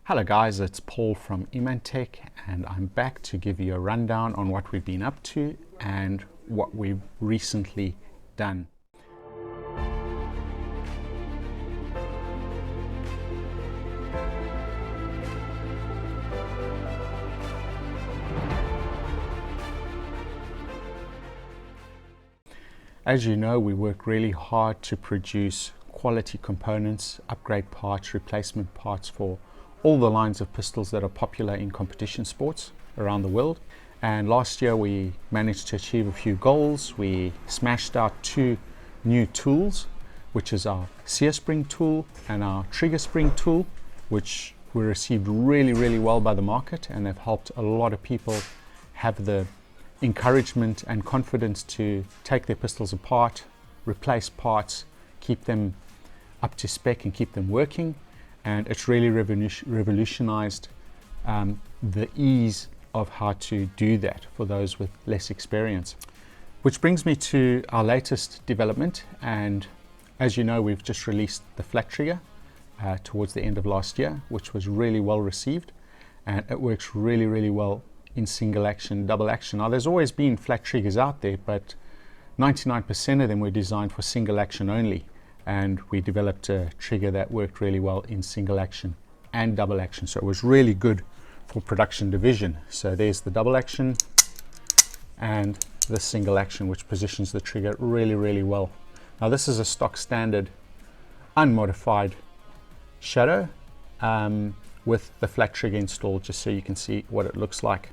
Hello guys, it's Paul from Eemann and I'm back to give you a rundown on what we've been up to and what we've recently done. As you know, we work really hard to produce quality components, upgrade parts, replacement parts for all the lines of pistols that are popular in competition sports around the world. And last year we managed to achieve a few goals. We smashed out two new tools, which is our sear spring tool and our trigger spring tool, which were received really well by the market, and they've helped a lot of people have the encouragement and confidence to take their pistols apart, replace parts, keep them up to spec and keep them working. And it's really revolutionized the ease of how to do that for those with less experience. Which brings me to our latest development, and as you know, we've just released the flat trigger towards the end of last year, which was really well received, and it works really well in single action, double action. Now there's always been flat triggers out there, but 99% of them were designed for single action only. And we developed a trigger that worked really well in single action and double action. So it was really good for production division. So there's the double action and the single action, which positions the trigger really well. Now this is a stock standard unmodified shadow with the flat trigger installed, just so you can see what it looks like.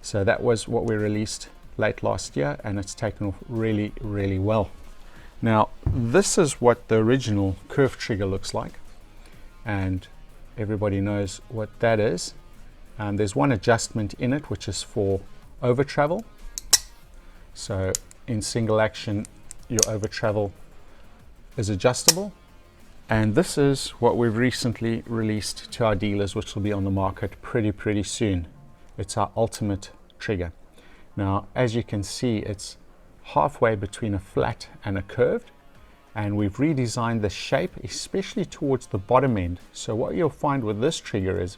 So that was what we released late last year, and it's taken off really well. Now this is what the original curved trigger looks like, and everybody knows what that is. And there's one adjustment in it, which is for over travel. So in single action your over travel is adjustable, and this is what we've recently released to our dealers, which will be on the market pretty soon. It's our ultimate trigger. Now as you can see, it's halfway between a flat and a curved, and we've redesigned the shape, especially towards the bottom end. So what you'll find with this trigger is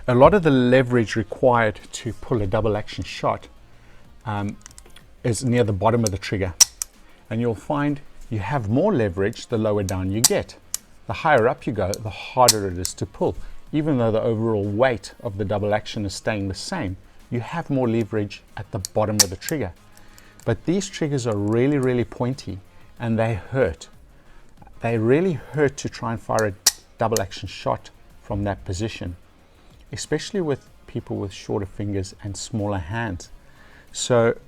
a lot of the leverage required to pull a double action shot is near the bottom of the trigger, and you'll find you have more leverage the lower down you get. The higher up you go, the harder it is to pull. Even though the overall weight of the double action is staying the same, you have more leverage at the bottom of the trigger. But these triggers are really pointy, and they hurt. They really hurt to try and fire a double action shot from that position, especially with people with shorter fingers and smaller hands. So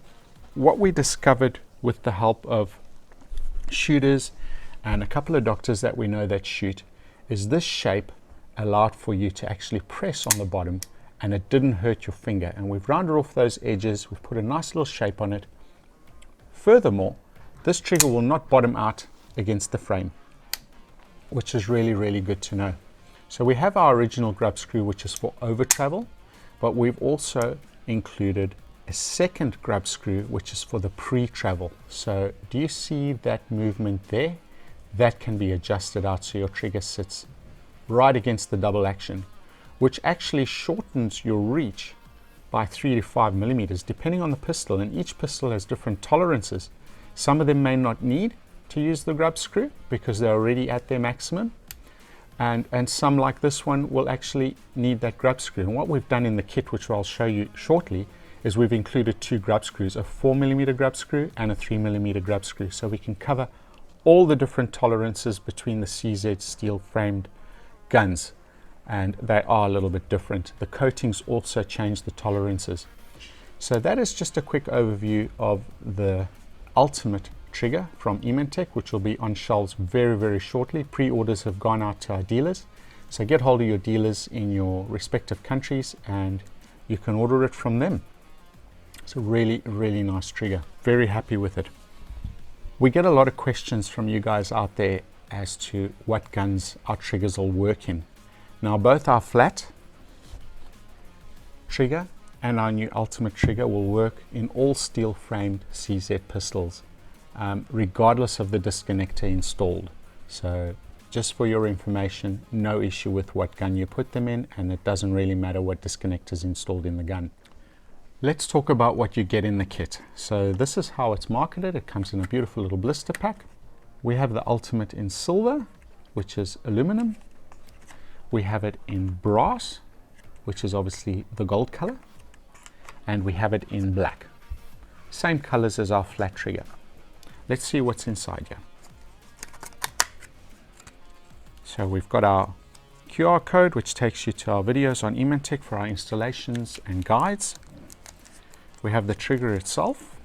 what we discovered with the help of shooters and a couple of doctors that we know that shoot is this shape allowed for you to actually press on the bottom, and it didn't hurt your finger. And we've rounded off those edges, we've put a nice little shape on it. Furthermore, this trigger will not bottom out against the frame, which is really good to know. So we have our original grub screw, which is for over travel, but we've also included a second grub screw, which is for the pre-travel. So do you see that movement there? That can be adjusted out so your trigger sits right against the double action, which actually shortens your reach by 3 to 5 millimeters, depending on the pistol, and each pistol has different tolerances. Some of them may not need to use the grub screw because they're already at their maximum, and some, like this one, will actually need that grub screw. And what we've done in the kit, which I'll show you shortly, is we've included two grub screws, a 4mm grub screw and a 3mm grub screw, so we can cover all the different tolerances between the CZ steel framed guns. And they are a little bit different. The coatings also change the tolerances. So that is just a quick overview of the ultimate trigger from Eemann, which will be on shelves very shortly. Pre-orders have gone out to our dealers, so get hold of your dealers in your respective countries and you can order it from them. It's a really nice trigger. Very happy with it. We get a lot of questions from you guys out there as to what guns our triggers will work in. Now both our flat trigger and our new ultimate trigger will work in all steel framed CZ pistols, regardless of the disc connector installed. So Just for your information, no issue with what gun you put them in, and it doesn't really matter what disconnect is installed in the gun. Let's talk about what you get in the kit. So this is how it's marketed. It comes in a beautiful little blister pack. We have the Ultimate in silver, which is aluminum. We have it in brass, which is obviously the gold color. And we have it in black. Same colors as our flat trigger. Let's see what's inside here. So we've got our QR code, which takes you to our videos on Eemann for our installations and guides. We have the trigger itself,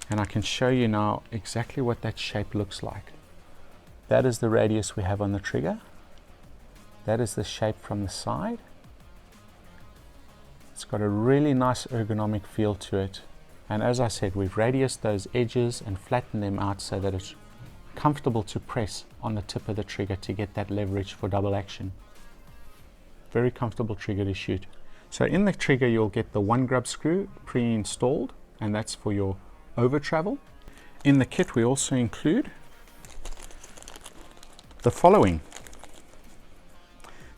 and I can show you now exactly what that shape looks like. That is the radius we have on the trigger. That is the shape from the side. It's got a really nice ergonomic feel to it, and as I said, we've radiused those edges and flattened them out so that it's comfortable to press on the tip of the trigger to get that leverage for double action. Very comfortable trigger to shoot. So in the trigger you'll get the 1 grub screw pre-installed, and that's for your over travel. In the kit we also include the following.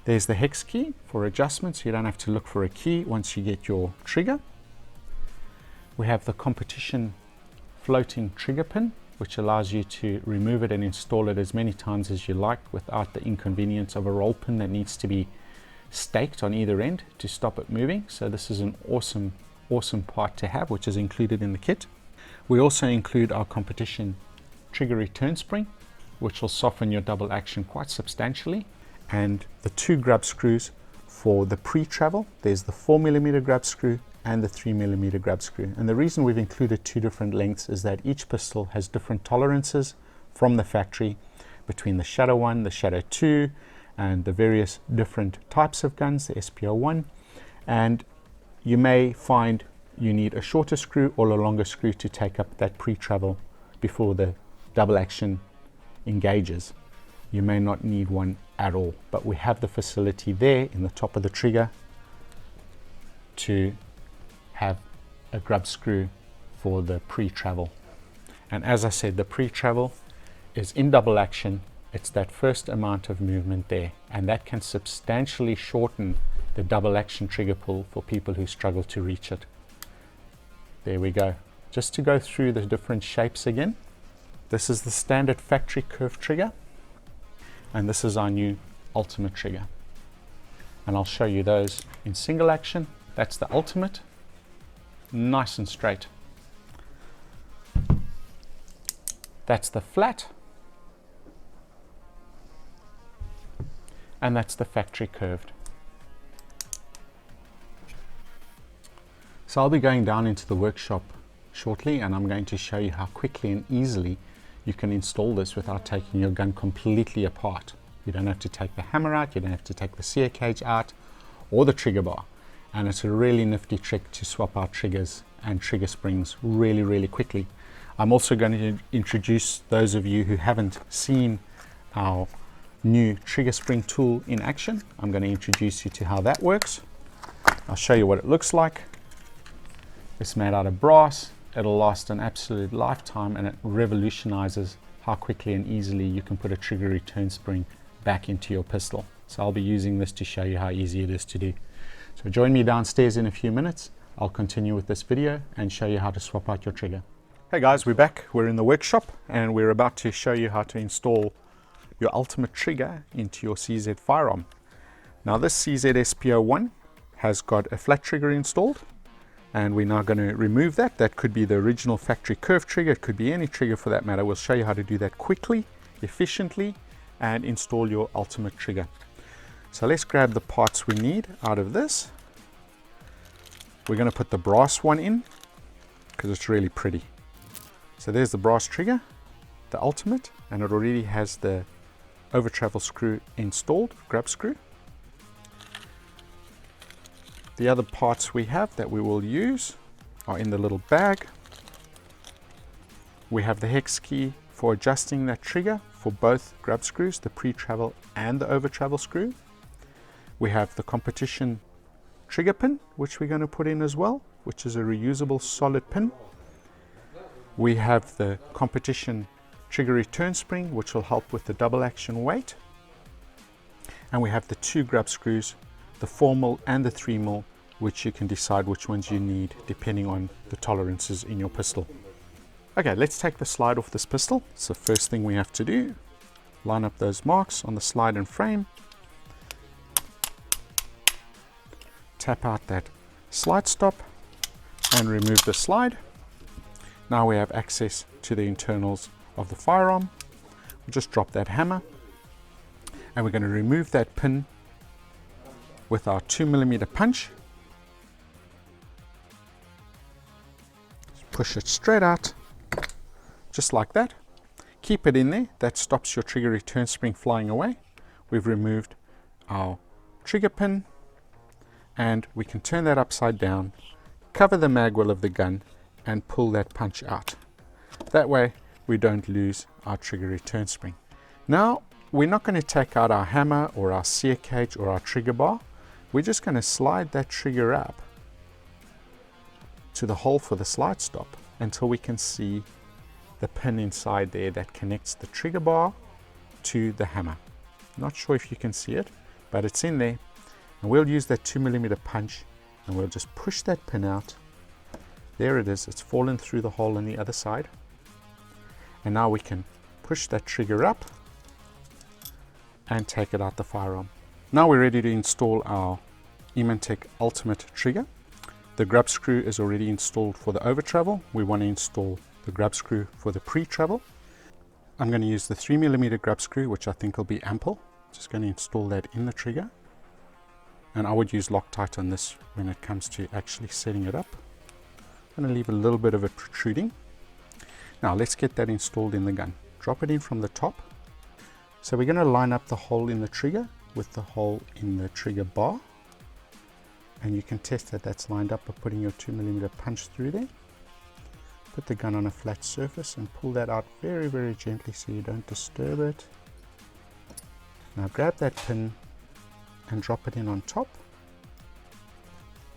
There's the hex key for adjustments, you don't have to look for a key once you get your trigger. We have the competition floating trigger pin, which allows you to remove it and install it as many times as you like without the inconvenience of a roll pin that needs to be staked on either end to stop it moving. So this is an awesome part to have, which is included in the kit. We also include our competition trigger return spring, which will soften your double action quite substantially, and the 2 grub screws for the pre-travel. There's the 4mm grub screw and the 3mm grub screw, and the reason we've included 2 different lengths is that each pistol has different tolerances from the factory between the Shadow 1, the Shadow 2, and the various different types of guns, the SPO1, and you may find you need a shorter screw or a longer screw to take up that pre-travel before the double action engages. You may not need one at all, but we have the facility there in the top of the trigger to have a grub screw for the pre-travel. And as I said, the pre-travel is in double action. It's that first amount of movement there, and that can substantially shorten the double action trigger pull for people who struggle to reach it. There we go. Just to go through the different shapes again. This is the standard factory curve trigger, and this is our new Ultimate trigger. And I'll show you those in single action. That's the Ultimate, nice and straight. That's the flat, and that's the factory curved. So I'll be going down into the workshop shortly, and I'm going to show you how quickly and easily you can install this without taking your gun completely apart. You don't have to take the hammer out, you don't have to take the sear cage out or the trigger bar, and it's a really nifty trick to swap out triggers and trigger springs really quickly. I'm also going to introduce those of you who haven't seen our new trigger spring tool in action. I'm going to introduce you to how that works. I'll show you what it looks like. It's made out of brass. It'll last an absolute lifetime, and it revolutionizes how quickly and easily you can put a trigger return spring back into your pistol. So I'll be using this to show you how easy it is to do. So join me downstairs in a few minutes. I'll continue with this video and show you how to swap out your trigger. Hey guys, we're back. We're in the workshop and we're about to show you how to install your Ultimate trigger into your CZ firearm. Now this CZ SPO1 has got a flat trigger installed, and we're now going to remove that. That could be the original factory curve trigger, it could be any trigger for that matter. We'll show you how to do that quickly, efficiently, and install your Ultimate trigger. So let's grab the parts we need out of this. We're going to put the brass one in because it's really pretty. So there's the brass trigger, the Ultimate, and it already has the over travel screw installed, grub screw. The other parts we have that we will use are in the little bag. We have the hex key for adjusting that trigger for both grub screws, the pre-travel and the over travel screw. We have the competition trigger pin, which we're going to put in as well, which is a reusable solid pin. We have the competition trigger return spring, which will help with the double action weight. And we have the 2 grub screws, the 4mm and the 3mm, which you can decide which ones you need depending on the tolerances in your pistol. Okay, let's take the slide off this pistol. So first thing we have to do, line up those marks on the slide and frame, tap out that slide stop and remove the slide. Now we have access to the internals of the firearm. We'll just drop that hammer and we're going to remove that pin with our 2mm punch. Push it straight out, just like that. Keep it in there. That stops your trigger return spring flying away. We've removed our trigger pin and we can turn that upside down, cover the mag well of the gun and pull that punch out. That way we don't lose our trigger return spring. Now we're not going to take out our hammer or our sear cage or our trigger bar. We're just going to slide that trigger up to the hole for the slide stop until we can see the pin inside there that connects the trigger bar to the hammer. Not sure if you can see it, but it's in there. And we'll use that 2mm punch and we'll just push that pin out. There it is, it's fallen through the hole on the other side. And now we can push that trigger up and take it out the firearm. Now we're ready to install our Eemann Ultimate trigger. The grub screw is already installed for the over travel. We want to install the grub screw for the pre-travel. I'm going to use the 3mm grub screw, which I think will be ample. Just going to install that in the trigger. And I would use Loctite on this when it comes to actually setting it up. I'm going to leave a little bit of it protruding. Now let's get that installed in the gun. Drop it in from the top. So we're going to line up the hole in the trigger with the hole in the trigger bar. And you can test that that's lined up by putting your 2mm punch through there. Put the gun on a flat surface and pull that out very, very gently so you don't disturb it. Now grab that pin and drop it in on top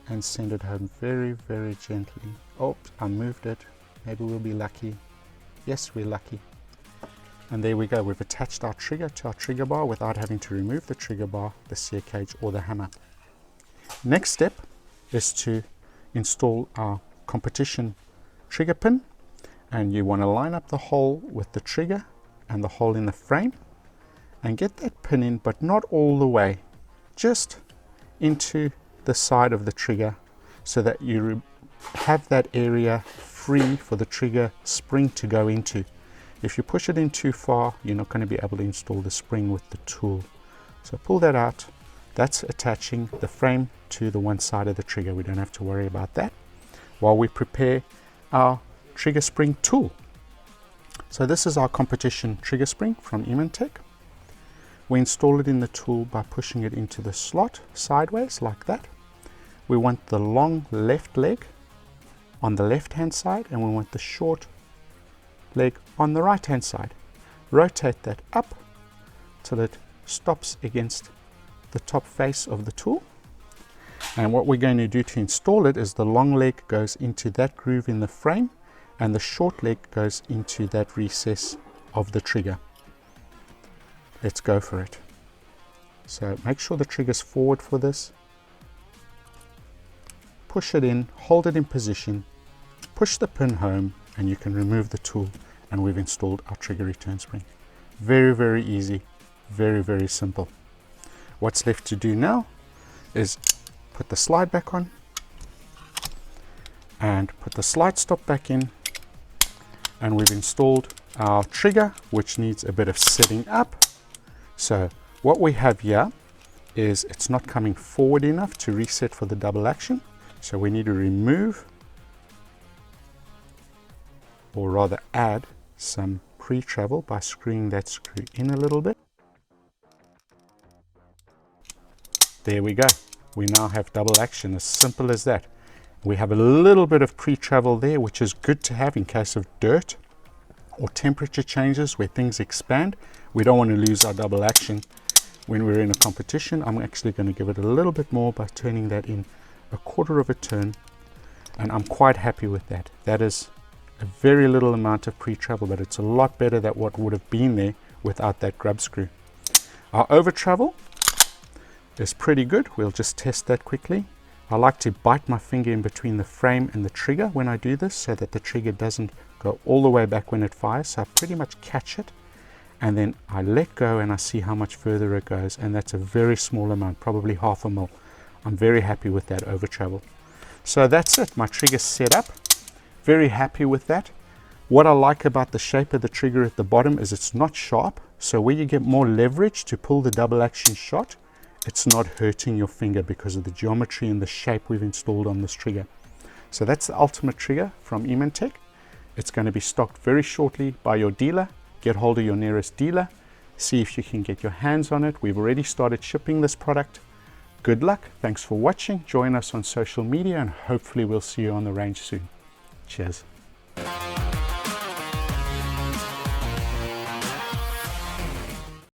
and send it home very, very gently. Oh, I moved it. Maybe we'll be lucky. Yes, we're lucky. And there we go. We've attached our trigger to our trigger bar without having to remove the trigger bar, the sear cage or the hammer. Next step is to install our competition trigger pin, and you want to line up the hole with the trigger and the hole in the frame and get that pin in, but not all the way, just into the side of the trigger so that you have that area free for the trigger spring to go into. If you push it in too far, you're not going to be able to install the spring with the tool. So pull that out. That's attaching the frame to the one side of the trigger. We don't have to worry about that while we prepare our trigger spring tool. So this is our competition trigger spring from Eemann. We install it in the tool by pushing it into the slot sideways like that. We want the long left leg on the left hand side and we want the short leg on the right hand side. Rotate that up till it stops against the top face of the tool. And what we're going to do to install it is the long leg goes into that groove in the frame and the short leg goes into that recess of the trigger. Let's go for it. So make sure the trigger's forward for this. Push it in, hold it in position, push the pin home and you can remove the tool and we've installed our trigger return spring. Very, very easy, very, very simple. What's left to do now is put the slide back on and put the slide stop back in, and we've installed our trigger, which needs a bit of setting up. So what we have here is it's not coming forward enough to reset for the double action, so we need to remove, or rather add, some pre-travel by screwing that screw in a little bit. There we go. We now have double action, as simple as that. We have a little bit of pre-travel there, which is good to have in case of dirt or temperature changes where things expand. We don't want to lose our double action when we're in a competition. I'm actually going to give it a little bit more by turning that in a quarter of a turn, and I'm quite happy with that. That is a very little amount of pre-travel, but it's a lot better than what would have been there without that grub screw. Our over travel is pretty good. We'll just test that quickly. I like to bite my finger in between the frame and the trigger when I do this, so that the trigger doesn't go all the way back when it fires. So I pretty much catch it, and then I let go and I see how much further it goes, and that's a very small amount, probably 1/2 mil. I'm very happy with that over travel. So that's it, my trigger's set up. Very happy with that. What I like about the shape of the trigger at the bottom is it's not sharp, so where you get more leverage to pull the double action shot, it's not hurting your finger because of the geometry and the shape we've installed on this trigger. So that's the ultimate trigger from Eemann Tech. It's going to be stocked very shortly by your dealer. Get hold of your nearest dealer, see if you can get your hands on it. We've already started shipping this product. Good luck, thanks for watching. Join us on social media and hopefully we'll see you on the range soon. Cheers.